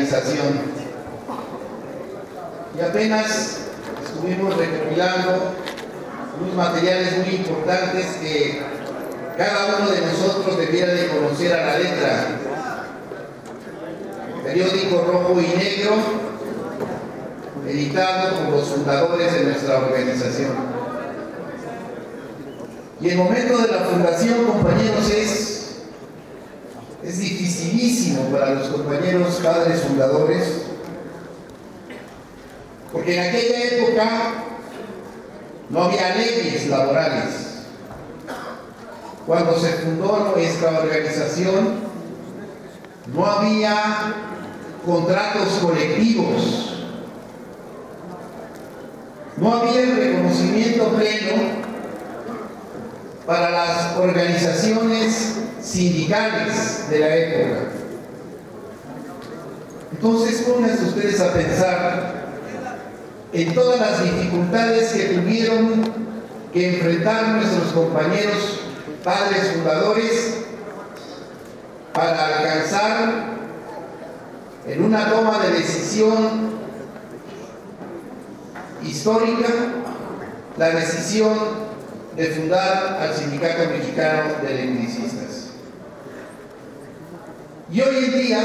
organización. Y apenas estuvimos recopilando unos materiales muy importantes que cada uno de nosotros debiera de conocer a la letra. Periódico Rojo y Negro, editado por los fundadores de nuestra organización. Y el momento de la fundación, compañeros, es dificilísimo para los compañeros padres fundadores, porque en aquella época no había leyes laborales. Cuando se fundó nuestra organización, no había contratos colectivos, no había el reconocimiento pleno para las organizaciones sindicales de la época. Entonces pónganse ustedes a pensar en todas las dificultades que tuvieron que enfrentar nuestros compañeros padres fundadores para alcanzar en una toma de decisión histórica la decisión de fundar al Sindicato Mexicano de Electricistas. Y hoy en día,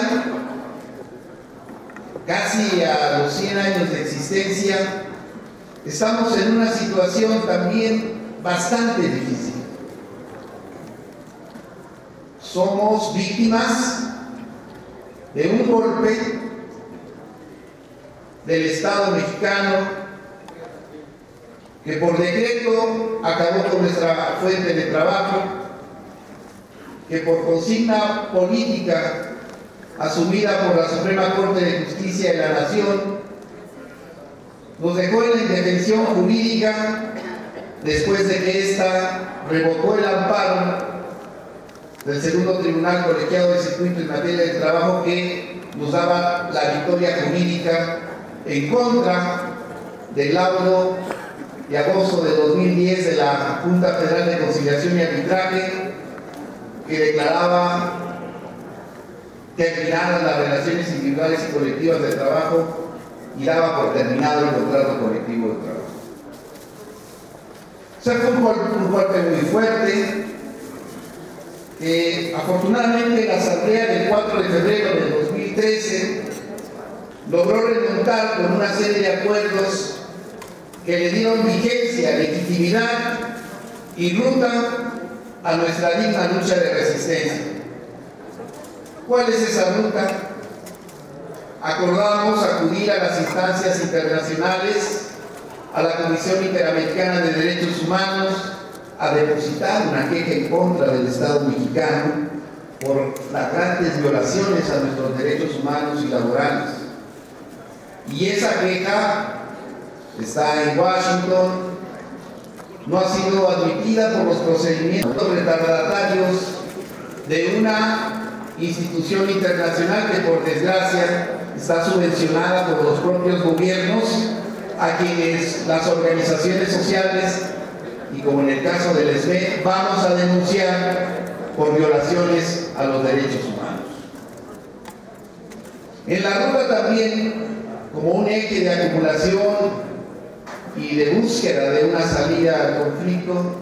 casi a los 100 años de existencia, estamos en una situación también bastante difícil. Somos víctimas de un golpe del Estado mexicano que por decreto acabó con nuestra fuente de trabajo, que por consigna política asumida por la Suprema Corte de Justicia de la Nación nos dejó en la indefensión jurídica después de que ésta revocó el amparo del segundo Tribunal Colegiado de Circuito en materia de trabajo que nos daba la victoria jurídica en contra del laudo de agosto de 2010 de la Junta Federal de Conciliación y Arbitraje, que declaraba terminadas las relaciones individuales y colectivas de trabajo y daba por terminado el contrato colectivo de trabajo. O sea, fue un golpe muy fuerte. Afortunadamente la asamblea del 4 de febrero del 2013 logró remontar con una serie de acuerdos que le dieron vigencia, legitimidad y ruta a nuestra digna lucha de resistencia. ¿Cuál es esa ruta? Acordamos acudir a las instancias internacionales, a la Comisión Interamericana de Derechos Humanos, a depositar una queja en contra del Estado mexicano por flagrantes violaciones a nuestros derechos humanos y laborales. Y esa queja está en Washington, no ha sido admitida por los procedimientos retardatarios de una institución internacional que por desgracia está subvencionada por los propios gobiernos, a quienes las organizaciones sociales, y como en el caso del SME, vamos a denunciar por violaciones a los derechos humanos. En la ruta también, como un eje de acumulación y de búsqueda de una salida al conflicto,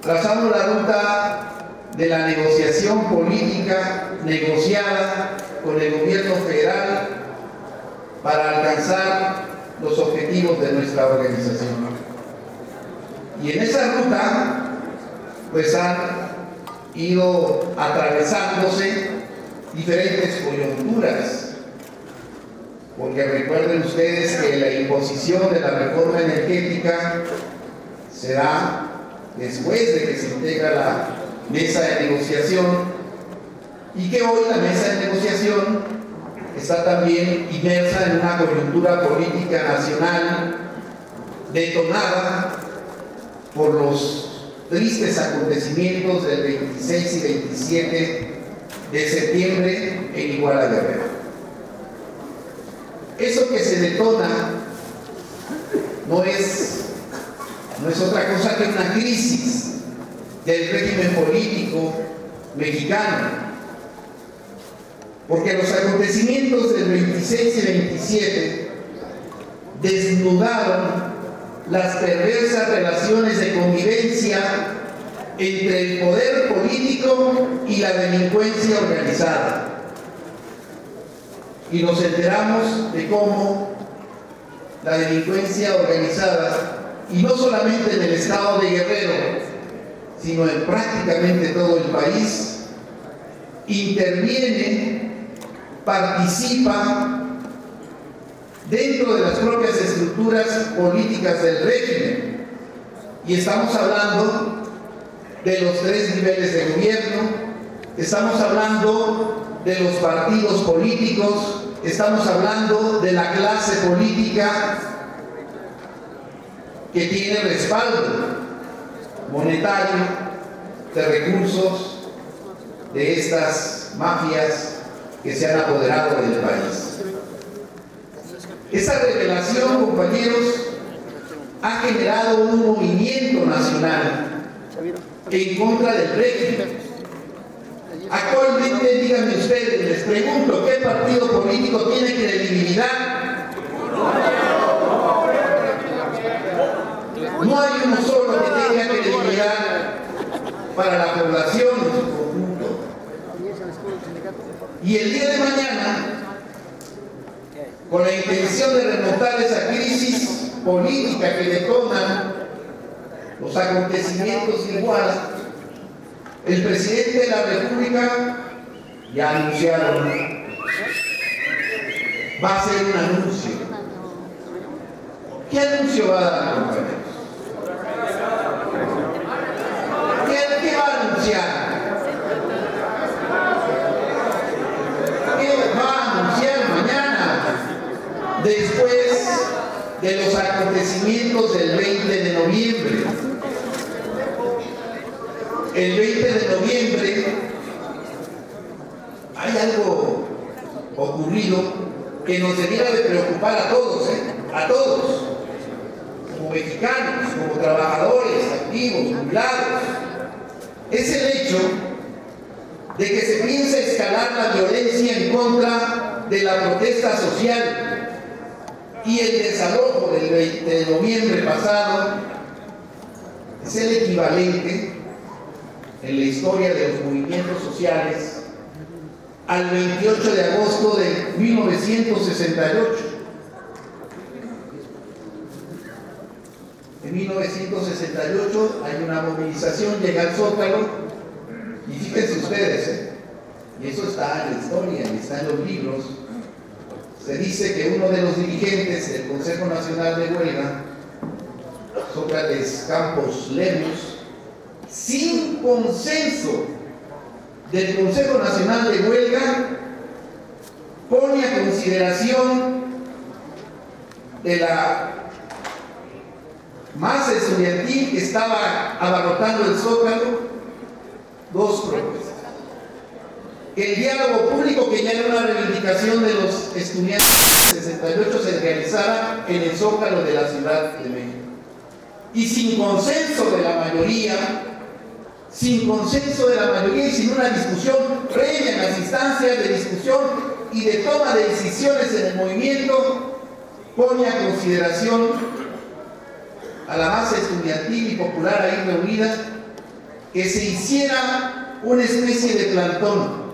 trazamos la ruta de la negociación política negociada con el gobierno federal para alcanzar los objetivos de nuestra organización. Y en esa ruta pues han ido atravesándose diferentes coyunturas, porque recuerden ustedes que la imposición de la reforma energética se da después de que se integra la mesa de negociación, y que hoy la mesa de negociación está también inmersa en una coyuntura política nacional detonada por los tristes acontecimientos del 26 y 27 de septiembre en Iguala, Guerrero. Eso que se detona no es otra cosa que una crisis del régimen político mexicano. porque los acontecimientos del 26 y 27 desnudaron las perversas relaciones de convivencia entre el poder político y la delincuencia organizada. Y nos enteramos de cómo la delincuencia organizada, y no solamente en el estado de Guerrero, sino en prácticamente todo el país, interviene, participa dentro de las propias estructuras políticas del régimen. Y estamos hablando de los 3 niveles de gobierno, estamos hablando de los partidos políticos, estamos hablando de la clase política que tiene respaldo monetario de recursos de estas mafias que se han apoderado del país. Esa revelación, compañeros, ha generado un movimiento nacional en contra del régimen. Actualmente, díganme ustedes, les pregunto, ¿qué partido político tiene credibilidad? No hay uno solo que tenga credibilidad para la población en su conjunto. Y el día de mañana, con la intención de remontar esa crisis política que detonan los acontecimientos de Iguala, el presidente de la República ya anunciaron, va a hacer un anuncio. ¿Qué anuncio va a dar, compañeros? ¿Qué va a anunciar? ¿Qué va a anunciar mañana, después de los acontecimientos del 20 de noviembre? El 20 de noviembre hay algo ocurrido que nos debiera de preocupar a todos, a todos, como mexicanos, como trabajadores, activos, jubilados. Es el hecho de que se piensa escalar la violencia en contra de la protesta social, y el desalojo del 20 de noviembre pasado es el equivalente en la historia de los movimientos sociales al 28 de agosto de 1968. En 1968 hay una movilización, llega al Zócalo, y fíjense ustedes, y eso está en la historia, y está en los libros. Se dice que uno de los dirigentes del Consejo Nacional de Huelga, Sócrates Campos Lemus, sin consenso del Consejo Nacional de Huelga, pone a consideración de la masa estudiantil que estaba abarrotando el Zócalo 2 propuestas. El diálogo público, que ya era una reivindicación de los estudiantes del 68, se realizara en el Zócalo de la Ciudad de México. Y sin consenso de la mayoría, y sin una discusión previa en las instancias de discusión y de toma de decisiones en el movimiento, pone a consideración a la masa estudiantil y popular ahí reunida que se hiciera una especie de plantón.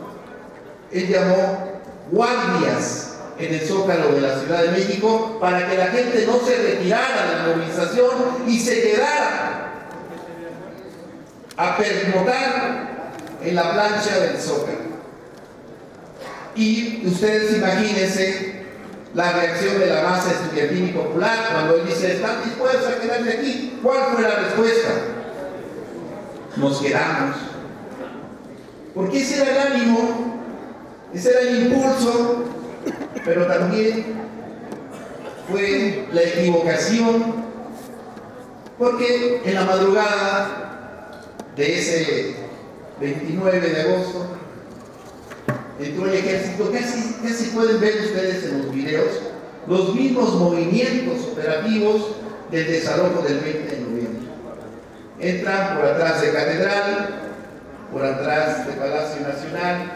Él llamó guardias en el Zócalo de la Ciudad de México para que la gente no se retirara de la movilización y se quedara a pernotar en la plancha del Zócalo. Y ustedes imagínense la reacción de la masa estudiantil y popular cuando él dice: ¿están dispuestos a quedarse aquí? ¿Cuál fue la respuesta? Nos quedamos. Porque ese era el ánimo, ese era el impulso, pero también fue la equivocación, porque en la madrugada de ese 29 de agosto entró el ejército. Casi pueden ver ustedes en los videos los mismos movimientos operativos del desalojo del 20 de noviembre. Entran por atrás de Catedral, por atrás de Palacio Nacional,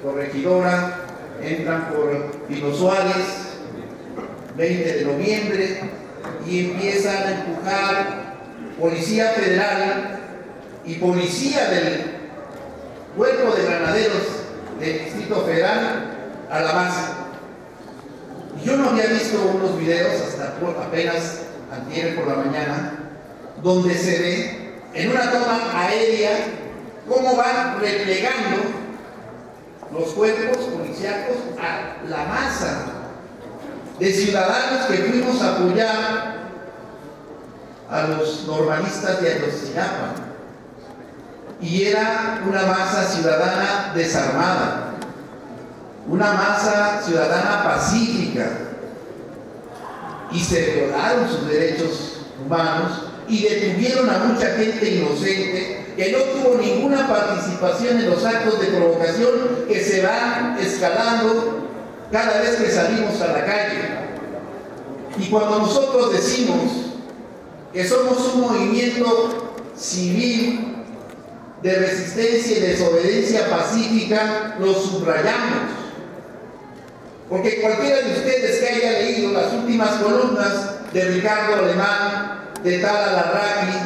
Corregidora, entran por Pino Suárez, 20 de noviembre, y empiezan a empujar Policía Federal y Policía del Cuerpo de Granaderos del Distrito Federal a la base. Yo no había visto unos videos hasta apenas antier por la mañana, donde se ve en una toma aérea cómo van replegando los cuerpos policíacos a la masa de ciudadanos que fuimos a apoyar a los normalistas de Ayotzinapa. Y era una masa ciudadana desarmada, una masa ciudadana pacífica, y se violaron sus derechos humanos y detuvieron a mucha gente inocente que no tuvo ninguna participación en los actos de provocación que se van escalando cada vez que salimos a la calle. Y cuando nosotros decimos que somos un movimiento civil de resistencia y desobediencia pacífica, lo subrayamos. Porque cualquiera de ustedes que haya leído las últimas columnas de Ricardo Alemán, de Tala Larraqui,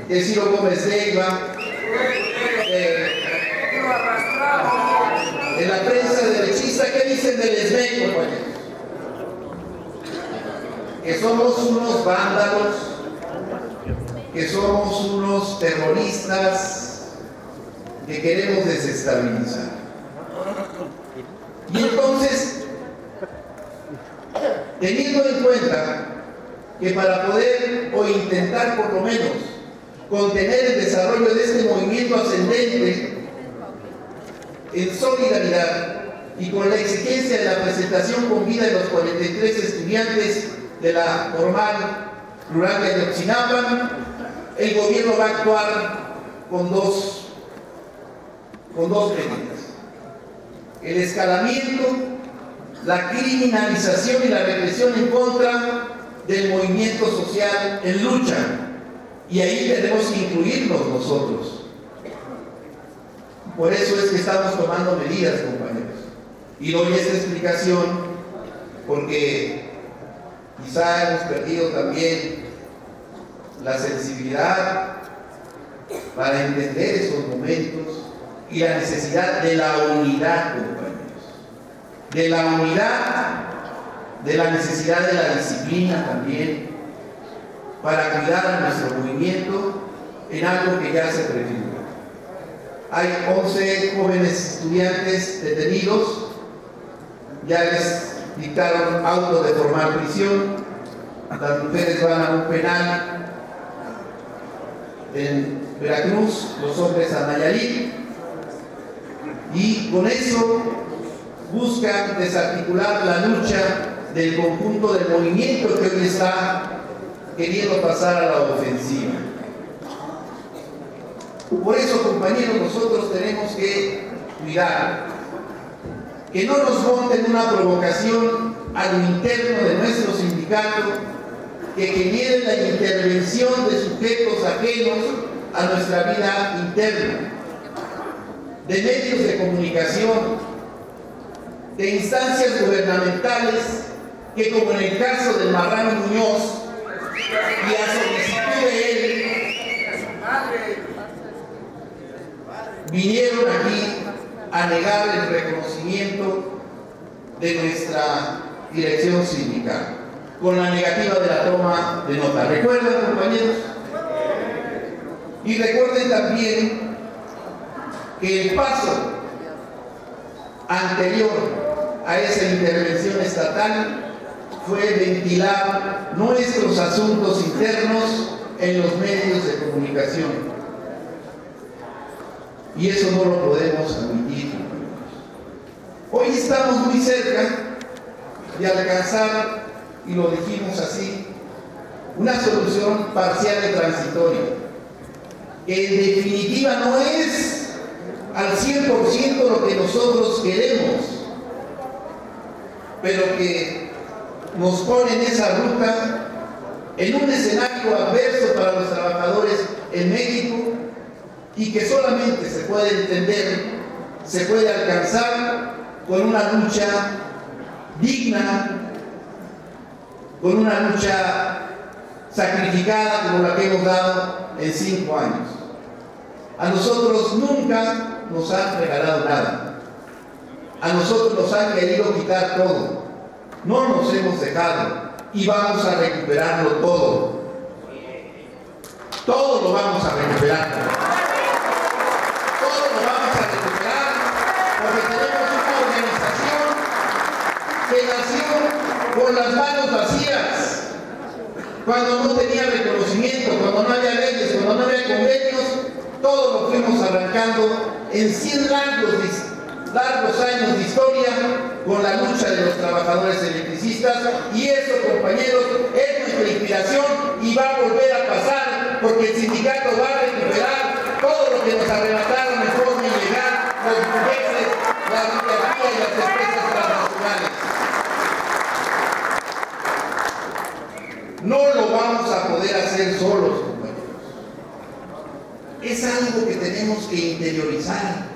de Ciro Gómez Leiva, de la prensa derechista, ¿qué dicen del ESME, compañeros? Que somos unos vándalos, que somos unos terroristas, que queremos desestabilizar. Y entonces, teniendo en cuenta que para poder o intentar por lo menos contener el desarrollo de este movimiento ascendente en solidaridad y con la exigencia de la presentación con vida de los 43 estudiantes de la normal rural de Ayotzinapa, el gobierno va a actuar con dos medidas: el escalamiento, la criminalización y la represión en contra del movimiento social en lucha, y ahí tenemos que incluirnos nosotros. Por eso es que estamos tomando medidas, compañeros, y doy esta explicación porque quizá hemos perdido también la sensibilidad para entender esos momentos y la necesidad de la unidad, compañeros, de la unidad, de la necesidad de la disciplina también, para cuidar a nuestro movimiento en algo que ya se prefigura. Hay 11 jóvenes estudiantes detenidos, ya les dictaron auto de formal prisión, las mujeres van a un penal en Veracruz, los hombres a Nayarit, y con eso buscan desarticular la lucha del conjunto del movimiento que hoy está queriendo pasar a la ofensiva. Por eso, compañeros, nosotros tenemos que cuidar que no nos monten una provocación a lo interno de nuestro sindicato que genere la intervención de sujetos ajenos a nuestra vida interna, de medios de comunicación, de instancias gubernamentales que, como en el caso del Marrano Muñoz, y a solicitud de él, vinieron aquí a negar el reconocimiento de nuestra dirección sindical, con la negativa de la toma de nota. ¿Recuerdan, compañeros? Y recuerden también que el paso anterior a esa intervención estatal fue ventilar nuestros asuntos internos en los medios de comunicación. Y eso no lo podemos admitir. Hoy estamos muy cerca de alcanzar, y lo dijimos así, una solución parcial y transitoria, que en definitiva no es al 100% lo que nosotros queremos, pero que nos pone en esa ruta, en un escenario adverso para los trabajadores en México, y que solamente se puede entender, se puede alcanzar con una lucha digna, con una lucha sacrificada como la que hemos dado en 5 años. A nosotros nunca nos han regalado nada. A nosotros nos han querido quitar todo. No nos hemos dejado y vamos a recuperarlo todo. Todo lo vamos a recuperar. Todo lo vamos a recuperar porque tenemos una organización que nació con las manos vacías. Cuando no tenía reconocimiento, cuando no había leyes, cuando no había convenios, todo lo fuimos arrancando en 100 largos años de historia con la lucha de los trabajadores electricistas, y eso, compañeros, es nuestra inspiración y va a volver a pasar porque el sindicato va a recuperar todo lo que nos arrebataron en forma ilegal los burgueses, la oligarquía y las empresas transnacionales. No lo vamos a poder hacer solos, compañeros. Es algo que tenemos que interiorizar.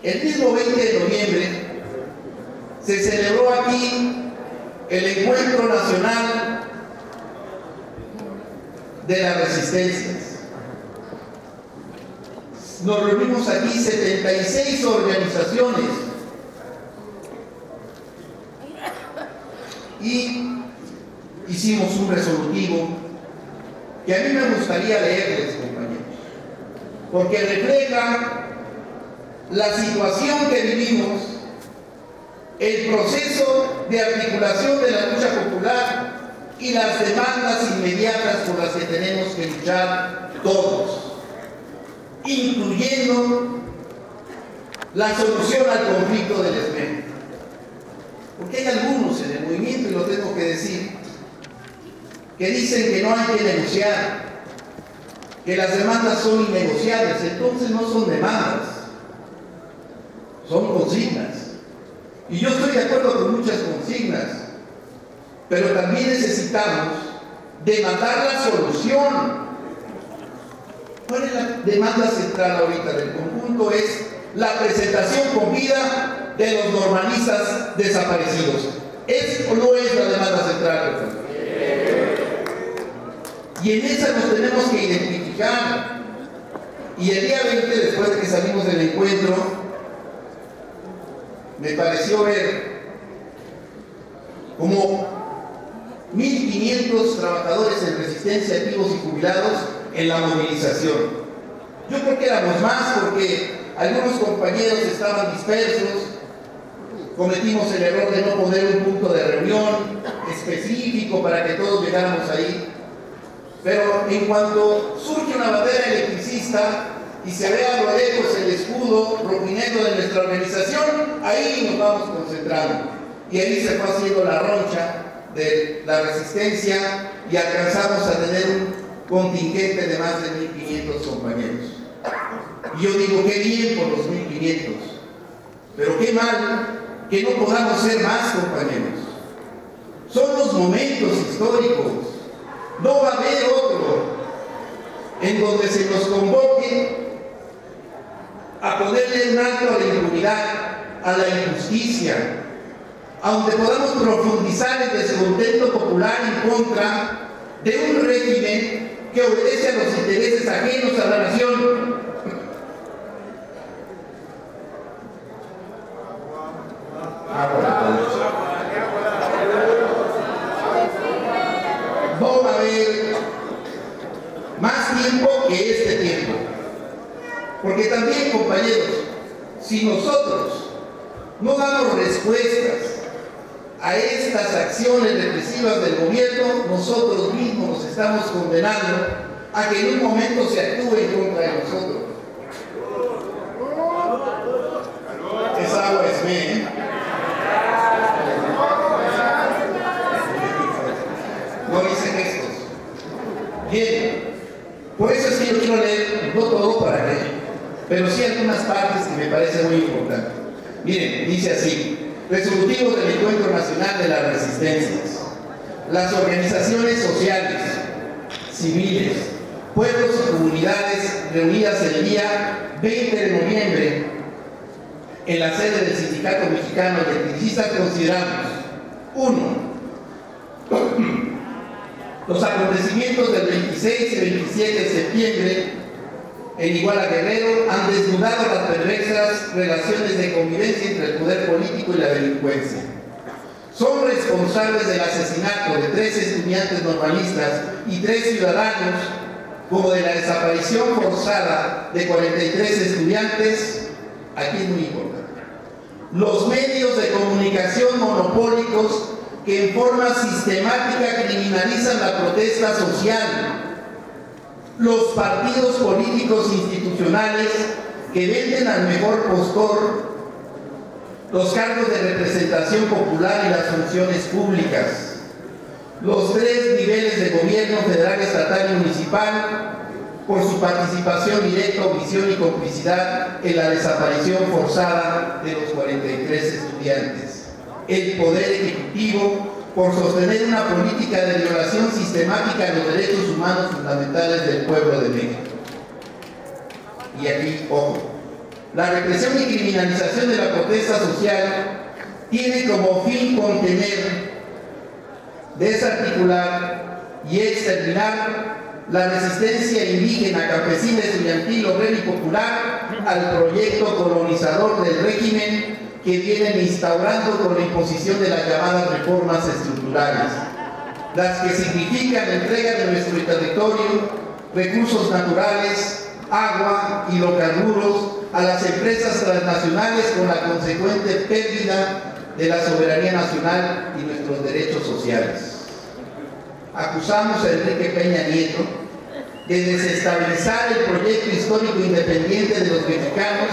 El mismo 20 de noviembre se celebró aquí el Encuentro Nacional de las Resistencias. Nos reunimos aquí 76 organizaciones y hicimos un resolutivo que a mí me gustaría leerles, compañeros, porque refleja la situación que vivimos, el proceso de articulación de la lucha popular y las demandas inmediatas por las que tenemos que luchar todos, incluyendo la solución al conflicto del esmero. Porque hay algunos en el movimiento, y lo tengo que decir, que dicen que no hay que negociar, que las demandas son innegociables. Entonces no son demandas, son consignas. Y yo estoy de acuerdo con muchas consignas, pero también necesitamos demandar la solución. ¿Cuál es la demanda central ahorita del conjunto? Es la presentación con vida de los normalistas desaparecidos. ¿Es o no es la demanda central? Y en esa nos tenemos que identificar. Y el día 20, después de que salimos del encuentro, me pareció ver como 1.500 trabajadores en resistencia, activos y jubilados en la movilización. Yo creo que éramos más porque algunos compañeros estaban dispersos, cometimos el error de no poner un punto de reunión específico para que todos llegáramos ahí. Pero en cuanto surge una bandera electricista y se ve a lo lejos el escudo rojinegro de nuestra organización, ahí nos vamos concentrando. Y ahí se fue haciendo la roncha de la resistencia y alcanzamos a tener un contingente de más de 1.500 compañeros. Y yo digo, qué bien por los 1.500, pero qué mal que no podamos ser más, compañeros. Son los momentos históricos. No va a haber otro en donde se nos convoque a ponerle un alto a la impunidad, a la injusticia, a donde podamos profundizar el descontento popular en contra de un régimen que obedece a los intereses ajenos a la nación. No va a haber más tiempo que este tiempo. Porque también, compañeros, si nosotros no damos respuestas a estas acciones represivas del gobierno, nosotros mismos nos estamos condenando a que en un momento se actúe en contra de nosotros. Es agua, es me. No dicen estos. Bien, por eso es que yo quiero leer, no todo para leer, pero sí algunas partes que me parecen muy importantes. Miren, dice así: resolutivo del Encuentro Nacional de las Resistencias. Las organizaciones sociales, civiles, pueblos y comunidades reunidas el día 20 de noviembre en la sede del Sindicato Mexicano de Electricistas consideramos: 1. Los acontecimientos del 26 y 27 de septiembre en Iguala Guerrero han desnudado las perversas relaciones de convivencia entre el poder político y la delincuencia. Son responsables del asesinato de 3 estudiantes normalistas y 3 ciudadanos, como de la desaparición forzada de 43 estudiantes. Aquí es muy importante: los medios de comunicación monopólicos que en forma sistemática criminalizan la protesta social, los partidos políticos institucionales que venden al mejor postor los cargos de representación popular y las funciones públicas, los 3 niveles de gobierno federal, estatal y municipal, por su participación directa, omisión y complicidad en la desaparición forzada de los 43 estudiantes, el Poder Ejecutivo por sostener una política de violación sistemática de los derechos humanos fundamentales del pueblo de México. Y aquí, ojo, la represión y criminalización de la protesta social tiene como fin contener, desarticular y exterminar la resistencia indígena, campesina, estudiantil, obrera y popular al proyecto colonizador del régimen que vienen instaurando con la imposición de las llamadas reformas estructurales, las que significan la entrega de nuestro territorio, recursos naturales, agua, hidrocarburos a las empresas transnacionales, con la consecuente pérdida de la soberanía nacional y nuestros derechos sociales. Acusamos a Enrique Peña Nieto de desestabilizar el proyecto histórico independiente de los mexicanos,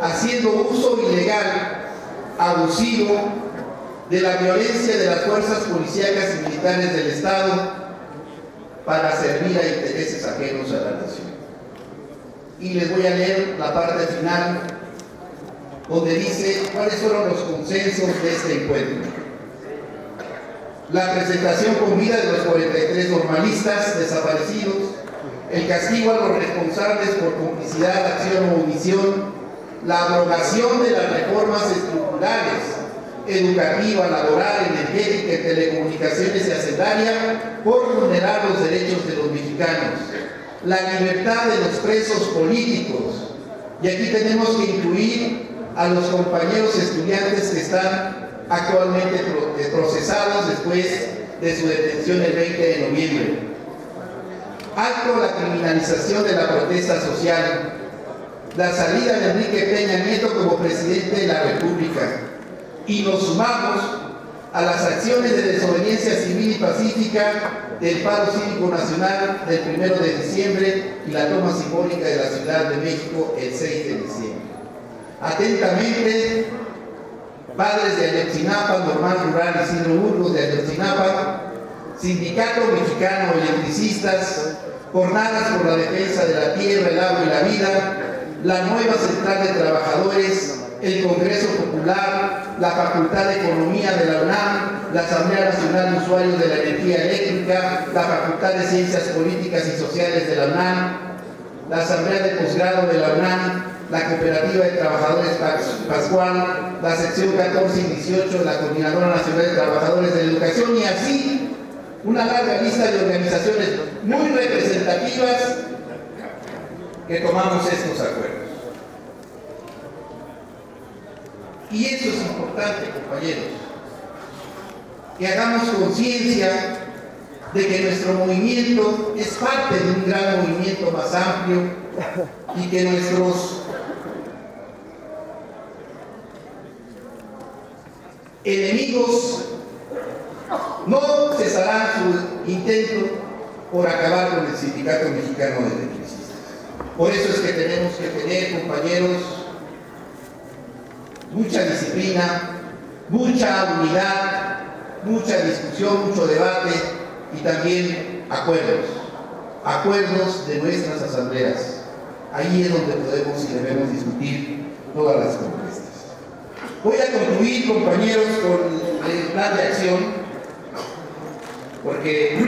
haciendo uso ilegal, abusivo, de la violencia de las fuerzas policíacas y militares del Estado para servir a intereses ajenos a la nación. Y les voy a leer la parte final, donde dice cuáles fueron los consensos de este encuentro. La presentación con vida de los 43 normalistas desaparecidos, el castigo a los responsables por complicidad, acción o omisión, la abrogación de las reformas estructurales, educativa, laboral, energética, telecomunicaciones y hacendaria por vulnerar los derechos de los mexicanos, la libertad de los presos políticos, y aquí tenemos que incluir a los compañeros estudiantes que están actualmente procesados después de su detención el 20 de noviembre. Alto la criminalización de la protesta social, la salida de Enrique Peña Nieto como presidente de la República, y nos sumamos a las acciones de desobediencia civil y pacífica del paro cívico nacional del 1 de diciembre y la toma simbólica de la Ciudad de México el 6 de diciembre. Atentamente, padres de Ayotzinapa, Normal Rural Isidro Burgos de Ayotzinapa, Sindicato Mexicano de Electricistas, Jornadas por la Defensa de la Tierra, el Agua y la Vida, la nueva Central de Trabajadores, el Congreso Popular, la Facultad de Economía de la UNAM, la Asamblea Nacional de Usuarios de la Energía Eléctrica, la Facultad de Ciencias Políticas y Sociales de la UNAM, la Asamblea de Posgrado de la UNAM, la Cooperativa de Trabajadores Pascual, la sección 14 y 18 de la Coordinadora Nacional de Trabajadores de la Educación, y así una larga lista de organizaciones muy representativas que tomamos estos acuerdos. Y eso es importante, compañeros, que hagamos conciencia de que nuestro movimiento es parte de un gran movimiento más amplio y que nuestros enemigos no cesarán su intento por acabar con el Sindicato Mexicano de Electricistas. Por eso es que tenemos que tener, compañeros, mucha disciplina, mucha unidad, mucha discusión, mucho debate y también acuerdos de nuestras asambleas. Ahí es donde podemos y debemos discutir todas las propuestas. Voy a concluir, compañeros, con el plan de acción, porque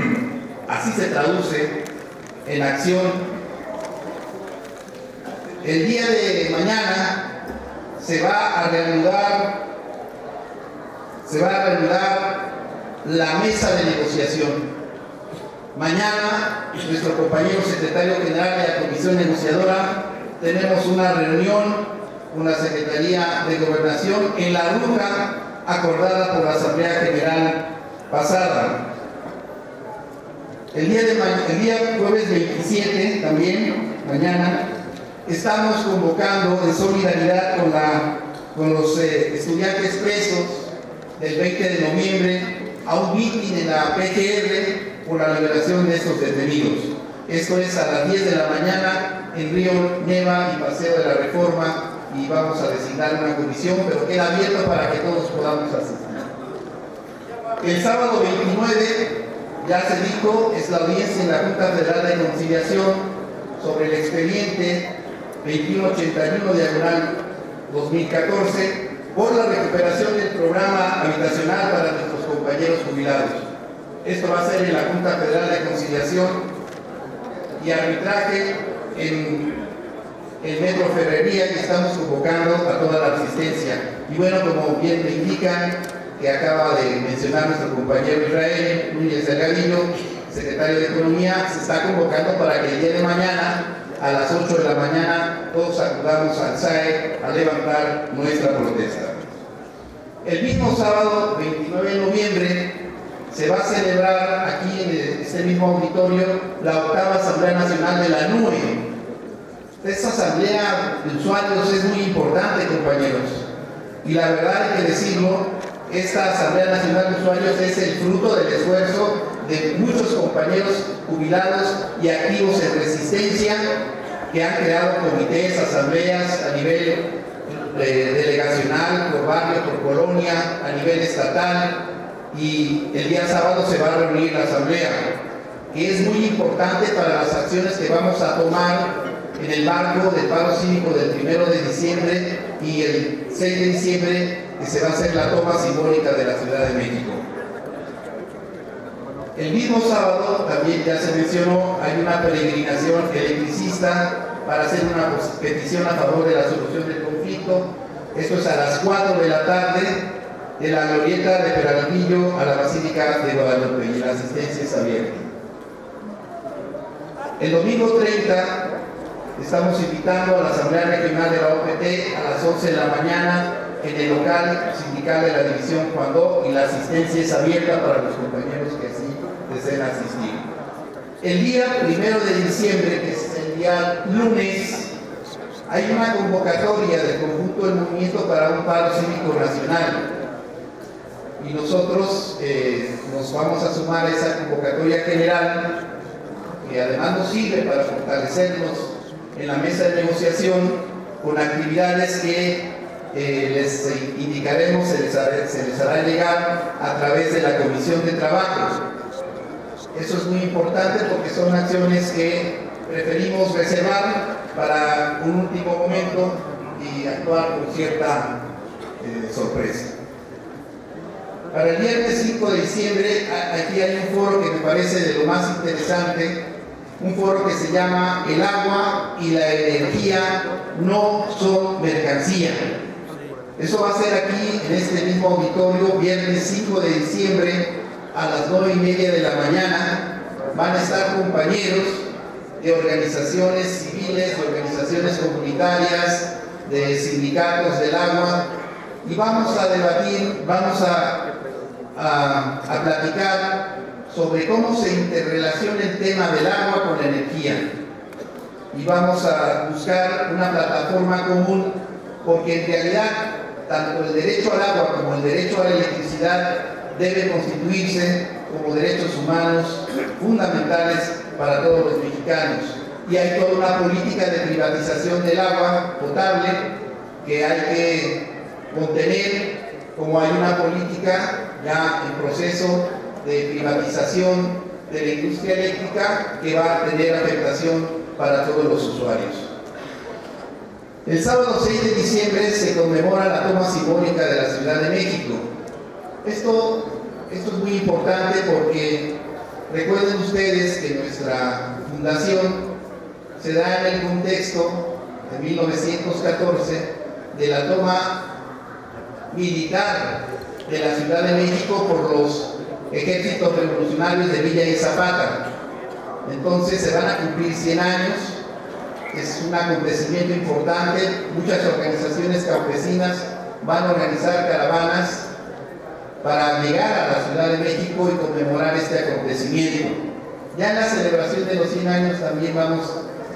así se traduce en acción. El día de mañana se va a reanudar la mesa de negociación. Mañana, nuestro compañero secretario general de la Comisión Negociadora, tenemos una reunión con la Secretaría de Gobernación en la ruta acordada por la Asamblea General pasada. El día jueves 27, también, mañana, estamos convocando en solidaridad con los estudiantes presos del 20 de noviembre a un mitin en la PGR por la liberación de estos detenidos. Esto es a las 10 de la mañana en Río Neva y Paseo de la Reforma, y vamos a designar una comisión, pero queda abierto para que todos podamos asistir. El sábado 29, ya se dijo, es la audiencia en la Junta Federal de Conciliación sobre el expediente 2181/2014 por la recuperación del programa habitacional para nuestros compañeros jubilados. Esto va a ser en la Junta Federal de Conciliación y Arbitraje en Metro Ferrería, y estamos convocando a toda la asistencia. Y bueno, como bien me indican, que acaba de mencionar nuestro compañero Israel Núñez Delgadillo, secretario de Economía, se está convocando para que el día de mañana, a las 8 de la mañana, todos acudamos al SAE a levantar nuestra protesta. El mismo sábado, 29 de noviembre, se va a celebrar aquí en este mismo auditorio la 8ª Asamblea Nacional de la NUE. Esta asamblea de usuarios es muy importante, compañeros, y la verdad hay que decirlo, esta Asamblea Nacional de Usuarios es el fruto del esfuerzo de muchos compañeros jubilados y activos en resistencia que han creado comités, asambleas a nivel delegacional, por barrio, por colonia, a nivel estatal, y el día sábado se va a reunir la asamblea, que es muy importante para las acciones que vamos a tomar en el marco del paro cívico del 1 de diciembre y el 6 de diciembre, que se va a hacer la toma simbólica de la Ciudad de México. El mismo sábado, también ya se mencionó, hay una peregrinación electricista para hacer una petición a favor de la solución del conflicto. Esto es a las 4 de la tarde, de la glorieta de Peralvillo a la Basílica de Guadalupe, y la asistencia es abierta. El domingo 30, estamos invitando a la Asamblea Regional de la OPT a las 11 de la mañana en el local sindical de la División Juan Do, y la asistencia es abierta para los compañeros que así deseen asistir. El día 1 de diciembre, que es el día lunes, hay una convocatoria del conjunto del movimiento para un paro cívico nacional, y nosotros nos vamos a sumar a esa convocatoria general, que además nos sirve para fortalecernos en la mesa de negociación con actividades que les indicaremos, se les hará llegar a través de la Comisión de Trabajo. Eso es muy importante porque son acciones que preferimos reservar para un último momento y actuar con cierta sorpresa. Para el viernes 5 de diciembre, aquí hay un foro que me parece de lo más interesante, un foro que se llama El agua y la energía no son mercancía. Eso va a ser aquí en este mismo auditorio, viernes 5 de diciembre a las 9:30 de la mañana. Van a estar compañeros de organizaciones civiles, de organizaciones comunitarias, de sindicatos del agua, y vamos a debatir, vamos a platicar sobre cómo se interrelaciona el tema del agua con la energía, y vamos a buscar una plataforma común, porque en realidad tanto el derecho al agua como el derecho a la electricidad deben constituirse como derechos humanos fundamentales para todos los mexicanos, y hay toda una política de privatización del agua potable que hay que contener, como hay una política ya en proceso de privatización de la industria eléctrica que va a tener afectación para todos los usuarios. El sábado 6 de diciembre se conmemora la toma simbólica de la Ciudad de México. Esto es muy importante porque recuerden ustedes que nuestra fundación se da en el contexto de 1914, de la toma militar de la Ciudad de México por los ejércitos revolucionarios de Villa y Zapata. Entonces se van a cumplir 100 años, es un acontecimiento importante. Muchas organizaciones campesinas van a organizar caravanas para llegar a la Ciudad de México y conmemorar este acontecimiento. Ya en la celebración de los 100 años también vamos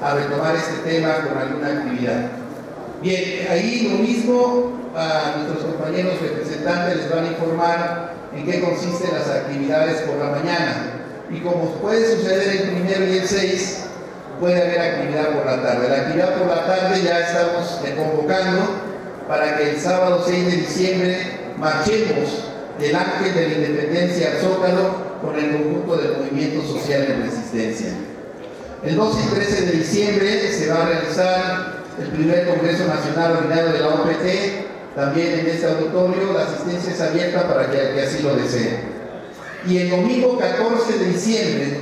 a retomar este tema con alguna actividad. Bien, ahí lo mismo a nuestros compañeros representantes les van a informar en qué consisten las actividades por la mañana. Y como puede suceder el 1 y el 6, puede haber actividad por la tarde. La actividad por la tarde ya estamos convocando para que el sábado 6 de diciembre marchemos del Ángel de la Independencia al Zócalo con el conjunto del Movimiento Social de Resistencia. El 12 y 13 de diciembre se va a realizar el primer Congreso Nacional Ordinario de la OPT, también en este auditorio. La asistencia es abierta para que así lo desee. Y el domingo 14 de diciembre,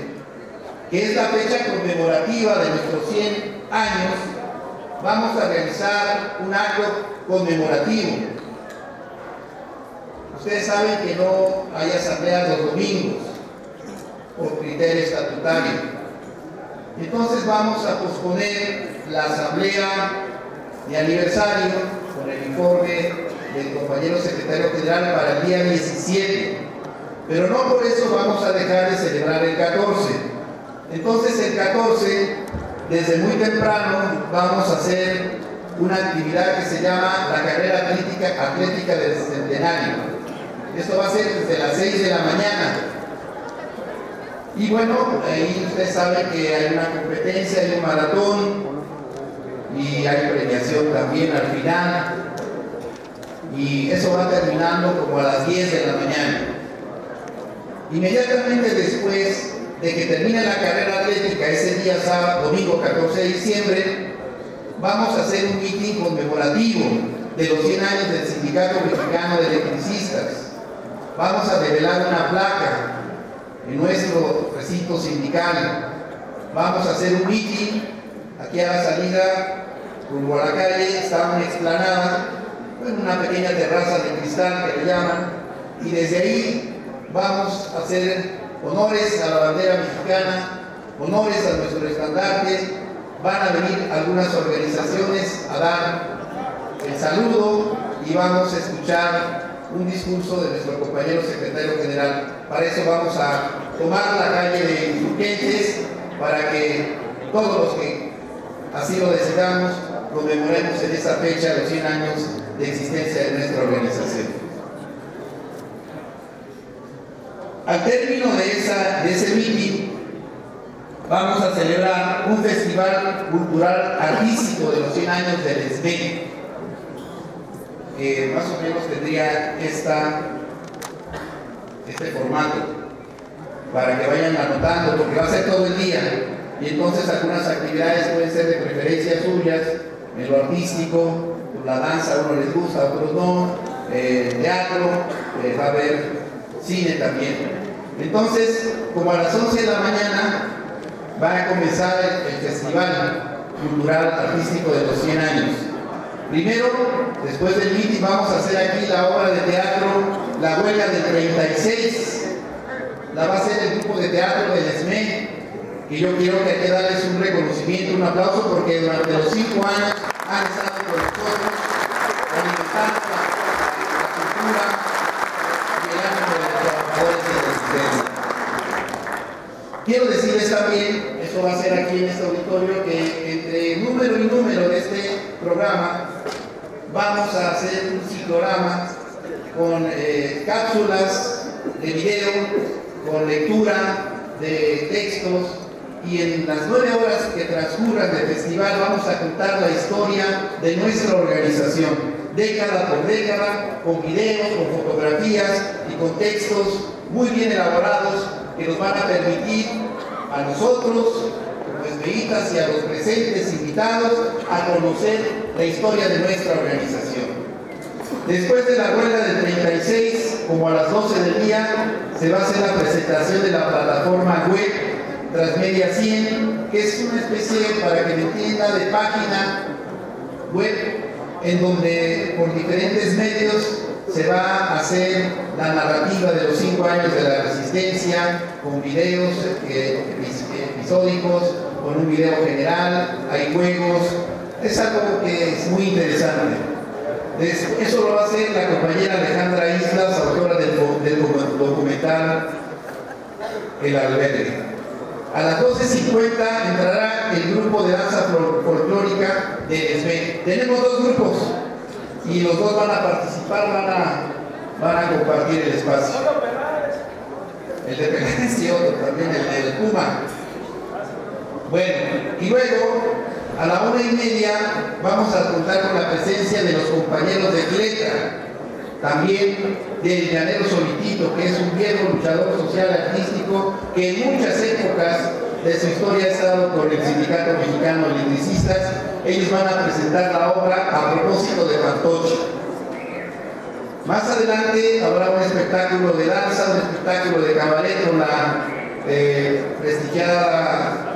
que es la fecha conmemorativa de nuestros 100 años, vamos a realizar un acto conmemorativo. Ustedes saben que no hay asambleas los domingos por criterio estatutario. Entonces vamos a posponer la asamblea de aniversario con el informe del compañero secretario general para el día 17. Pero no por eso vamos a dejar de celebrar el 14. Entonces el 14, desde muy temprano, vamos a hacer una actividad que se llama la carrera atlética del centenario. Esto va a ser desde las 6 de la mañana. Y bueno, ahí ustedes saben que hay una competencia, hay un maratón y hay premiación también al final. Y eso va terminando como a las 10 de la mañana. Inmediatamente después de que termine la carrera atlética, ese día sábado, domingo 14 de diciembre, vamos a hacer un mitin conmemorativo de los 100 años del Sindicato Mexicano de Electricistas. Vamos a develar una placa en nuestro recinto sindical. Vamos a hacer un mitin aquí a la salida, rumbo a la calle. Está una explanada, una pequeña terraza de cristal que le llaman, y desde ahí vamos a hacer honores a la bandera mexicana, honores a nuestro estandarte. Van a venir algunas organizaciones a dar el saludo y vamos a escuchar un discurso de nuestro compañero secretario general. Para eso vamos a tomar la calle de Insurgentes para que todos los que así lo decidamos conmemoremos en esa fecha los 100 años de existencia de nuestra organización. Al término de ese mitin, vamos a celebrar un festival cultural artístico de los 100 años del ESME. Más o menos tendría este formato para que vayan anotando, porque va a ser todo el día, y entonces algunas actividades pueden ser de preferencia suyas, en lo artístico, la danza a unos les gusta, a otros no, teatro, va a haber cine también. Entonces, como a las 11 de la mañana va a comenzar el Festival Cultural Artístico de los 100 años. Primero, después del meeting, vamos a hacer aquí la obra de teatro La Huelga del 36. La va a hacer el grupo de teatro del ESME, y yo quiero que hay que darles un reconocimiento, un aplauso, porque durante los 5 años han estado con nosotros alimentando la cultura y el ánimo de los trabajadores de resistencia. Quiero decirles también, eso va a ser aquí en este auditorio, que entre número y número de este programa vamos a hacer un ciclorama con cápsulas de video, con lectura de textos, y en las 9 horas que transcurran del festival vamos a contar la historia de nuestra organización, década por década, con videos, con fotografías y con textos muy bien elaborados que nos van a permitir a nosotros, como esmeitas, y a los presentes invitados a conocer la historia de nuestra organización. Después de la huelga del 36, como a las 12 del día, se va a hacer la presentación de la plataforma web Transmedia 100, que es una especie, para que me entienda, de página web en donde por diferentes medios se va a hacer la narrativa de los 5 años de la resistencia, con videos episódicos, con un video general, hay juegos. Es algo que es muy interesante. Eso lo va a hacer la compañera Alejandra Islas, autora del documental El Albergue. A las 12:50 entrará el grupo de danza folclórica de ESME. Tenemos 2 grupos y los 2 van a participar, van a compartir el espacio. El de Peláez y otro también, el del Puma. Bueno, y luego a la 1:30 vamos a contar con la presencia de los compañeros de Cleta, también del Llanero Solitito, que es un viejo luchador social artístico que en muchas épocas de su historia ha estado con el Sindicato Mexicano de Electricistas. Ellos van a presentar la obra a propósito de Fantoche. Más adelante habrá un espectáculo de danza, un espectáculo de cabaret con la prestigiada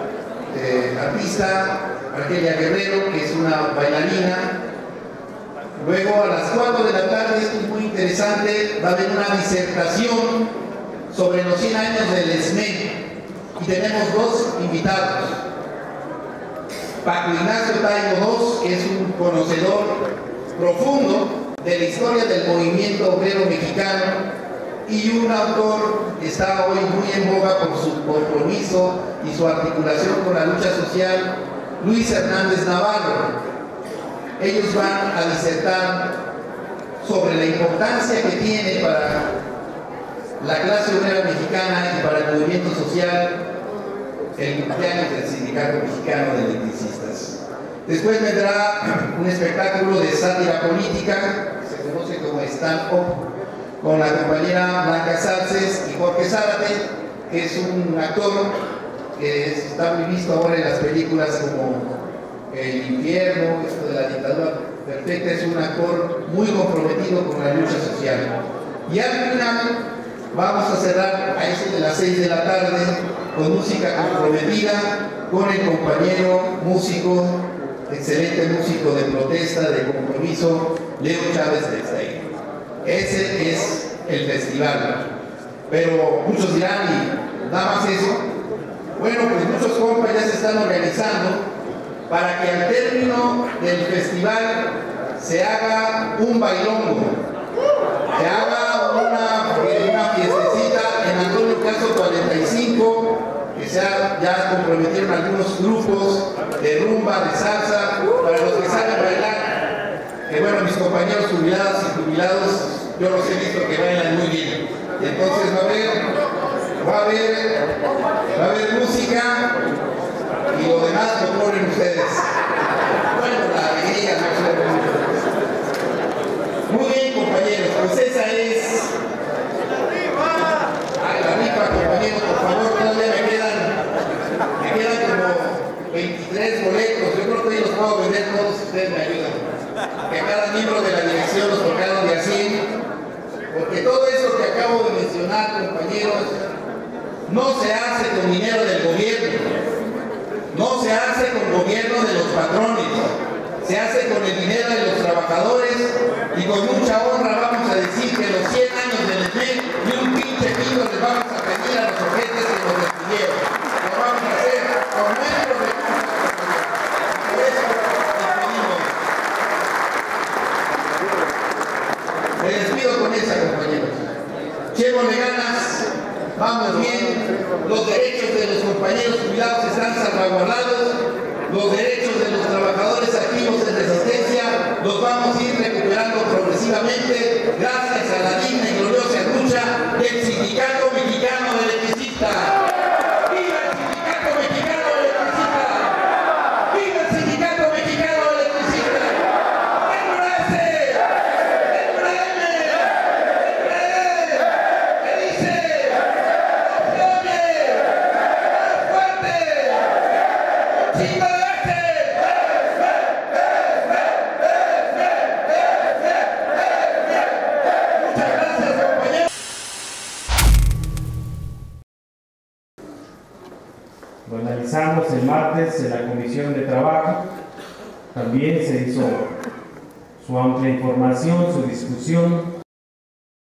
artista Argelia Guerrero, que es una bailarina. Luego a las 4 de la tarde, esto es muy interesante, va a haber una disertación sobre los 100 años del ESME y tenemos 2 invitados. Paco Ignacio Taibo II, que es un conocedor profundo de la historia del movimiento obrero mexicano y un autor que está hoy muy en boga por su compromiso y su articulación con la lucha social, Luis Hernández Navarro. Ellos van a disertar sobre la importancia que tiene para la clase obrera mexicana y para el movimiento social el cumpleaños del Sindicato Mexicano de Electricistas. Después vendrá un espectáculo de sátira política, se conoce como stand-up, con la compañera Blanca Salces y Jorge Zárate, que es un actor que está muy visto ahora en las películas como El Infierno, esto de la dictadura perfecta. Es un actor muy comprometido con la lucha social. Y al final vamos a cerrar a eso de las 6 de la tarde con música comprometida con el compañero músico, excelente músico de protesta, de compromiso, Leo Chávez de Estey. Ese es el festival. Pero muchos dirán, ¿y nada más eso? Bueno, pues muchos compas ya se están organizando para que al término del festival se haga un bailongo, se haga una fiestecita en Antonio Caso 45, que ya comprometieron algunos grupos de rumba, de salsa, para los que saben bailar, que bueno, mis compañeros jubilados y jubilados, yo los he visto que bailan muy bien. Y entonces va a haber música y lo demás lo ponen ustedes. Bueno, la alegría, muy bien, compañeros, pues esa es la rifa, compañeros, por favor. Todavía me quedan como 23 boletos. Yo creo que hoy los puedo vender todos si ustedes me ayudan, que cada miembro de la dirección nos tocaron de así, porque todo eso que acabo de mencionar, compañeros, no se hace con dinero del gobierno, no se hace con gobierno de los patrones, se hace con el dinero de los trabajadores. Y con mucha honra vamos a decir que los 100 años del ESME ni un pinche pido les vamos a pedir a los ojetes que nos despidieron. Lo vamos a hacer con nuestros recursos. Por eso despedimos. Me despido con esa, compañeros. Chévole ganas, vamos bien, los derechos de los compañeros jubilados están salvaguardados, los derechos de los trabajadores activos en resistencia los vamos a ir recuperando progresivamente gracias a la digna y gloriosa lucha del Sindicato Mexicano de Electricistas. ¡Viva el Sindicato Mexicano de Electricistas! ¡Viva el Sindicato Mexicano de Electricistas! ¡Enmurece! ¡Enmurece! ¿Qué dice? ¡Se oye! ¡Más fuerte! ¡Un chingo de veces! Lo analizamos el martes en la Comisión de Trabajo. También se hizo su amplia información, su discusión,